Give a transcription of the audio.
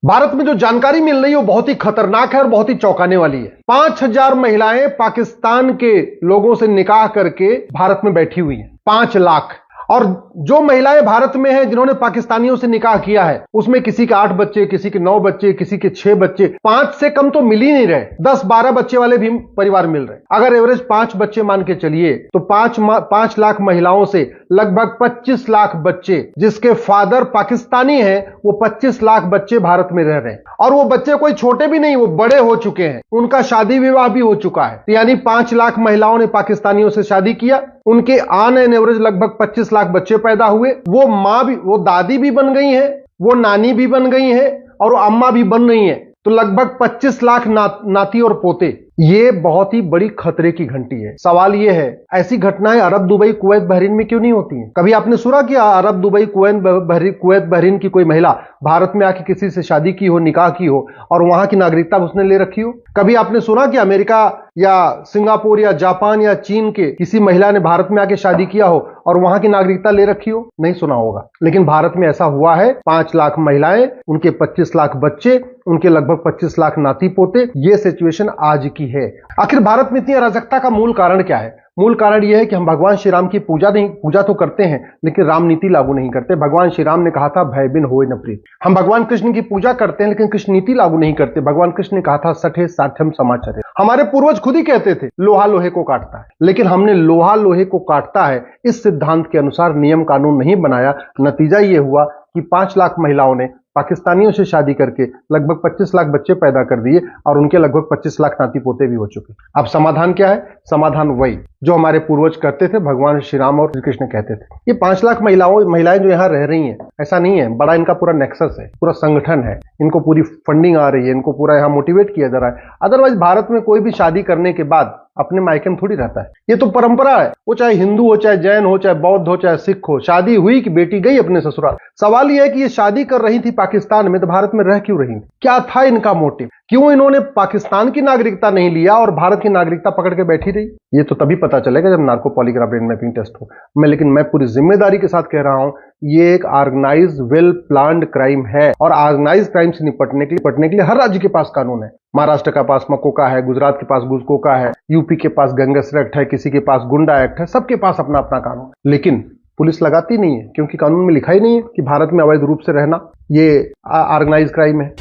भारत में जो जानकारी मिल रही है वो बहुत ही खतरनाक है और बहुत ही चौंकाने वाली है। 5000 महिलाएं पाकिस्तान के लोगों से निकाह करके भारत में बैठी हुई हैं। 5 लाख। और जो महिलाएं भारत में हैं जिन्होंने पाकिस्तानियों से निकाह किया है उसमें किसी के 8 बच्चे, किसी के 9 बच्चे, किसी के 6 बच्चे, 5 से कम तो मिल ही नहीं रहे। 10-12 बच्चे वाले भी परिवार मिल रहे। अगर एवरेज 5 बच्चे मान के चलिए तो 5 लाख महिलाओं से लगभग 25 लाख बच्चे जिसके फादर पाकिस्तानी हैं, वो 25 लाख बच्चे भारत में रह रहे हैं। और वो बच्चे कोई छोटे भी नहीं, वो बड़े हो चुके हैं, उनका शादी विवाह भी हो चुका है। यानी 5 लाख महिलाओं ने पाकिस्तानियों से शादी किया, उनके ऑन एन एवरेज लगभग 25 लाख बच्चे पैदा हुए। वो मां भी, वो दादी भी बन गई हैं, वो नानी भी बन गई हैं और वो अम्मा भी बन रही हैं। तो लगभग 25 लाख नाती और पोते। ये बहुत ही बड़ी खतरे की घंटी है। सवाल ये है, ऐसी घटनाएं अरब, दुबई, कुवैत, बहरीन में क्यों नहीं होती हैं? कभी आपने सुना कि अरब, दुबई, कुवैत, बहरीन की कोई महिला भारत में आके किसी से शादी की हो, निकाह की हो और वहां की नागरिकता उसने ले रखी हो? कभी आपने सुना कि अमेरिका या सिंगापुर या जापान या चीन के किसी महिला ने भारत में आके शादी किया हो और वहां की नागरिकता ले रखी हो? नहीं सुना होगा। लेकिन भारत में ऐसा हुआ है। 5 लाख महिलाएं, उनके 25 लाख बच्चे, उनके लगभग 25 लाख नाती पोते। ये सिचुएशन आज की है। आखिर भारत में इतनी अराजकता का मूल कारण क्या है? मूल कारण यह है कि हम भगवान श्री राम की पूजा तो करते हैं लेकिन राम नीति लागू नहीं करते। भगवान श्री राम ने कहा था भय बिन होए न प्रीत। हम भगवान कृष्ण की पूजा करते हैं लेकिन कृष्ण नीति लागू नहीं करते। भगवान कृष्ण ने कहा था सठे साठ्यम समाचरे। हमारे पूर्वज खुद ही कहते थे लोहा लोहे को काटता है, लेकिन हमने लोहा लोहे को काटता है इस सिद्धांत के अनुसार नियम कानून नहीं बनाया। नतीजा यह हुआ कि 5 लाख महिलाओं ने पाकिस्तानियों से शादी करके लगभग 25 लाख बच्चे पैदा कर दिए और उनके लगभग 25 लाख नाती पोते भी हो चुके। अब समाधान क्या है? समाधान वही जो हमारे पूर्वज करते थे, भगवान श्री राम और श्री कृष्ण कहते थे। ये 5 लाख महिलाएं जो यहाँ रह रही हैं, ऐसा नहीं है, बड़ा इनका पूरा नेक्सस है, पूरा संगठन है, इनको पूरी फंडिंग आ रही है, इनको पूरा यहाँ मोटिवेट किया जा रहा है। अदरवाइज भारत में कोई भी शादी करने के बाद अपने मायके में थोड़ी रहता है। ये तो परंपरा है, वो चाहे हिंदू हो, चाहे जैन हो, चाहे बौद्ध हो, चाहे सिख हो। शादी हुई कि बेटी गई अपने ससुराल। सवाल यह है कि ये शादी कर रही थी पाकिस्तान में, तो भारत में रह क्यों रही थी? क्या था इनका मोटिव? क्यों इन्होंने पाकिस्तान की नागरिकता नहीं लिया और भारत की नागरिकता पकड़ के बैठी रही? ये तो तभी पता चलेगा जब narco polygraph brain mapping test हो। लेकिन मैं पूरी जिम्मेदारी के साथ कह रहा हूं, ये एक ऑर्गेनाइज वेल प्लान्ड क्राइम है और ऑर्गेनाइज क्राइम से निपटने के लिए हर राज्य के पास कानून है। महाराष्ट्र का पास मकोका है, गुजरात के पास गुजकोका है, यूपी के पास गैंगस्टर एक्ट है, किसी के पास गुंडा एक्ट है, सबके पास अपना अपना कानून है। लेकिन पुलिस लगाती नहीं है क्योंकि कानून में लिखा ही नहीं है कि भारत में अवैध रूप से रहना ये ऑर्गेनाइज क्राइम है।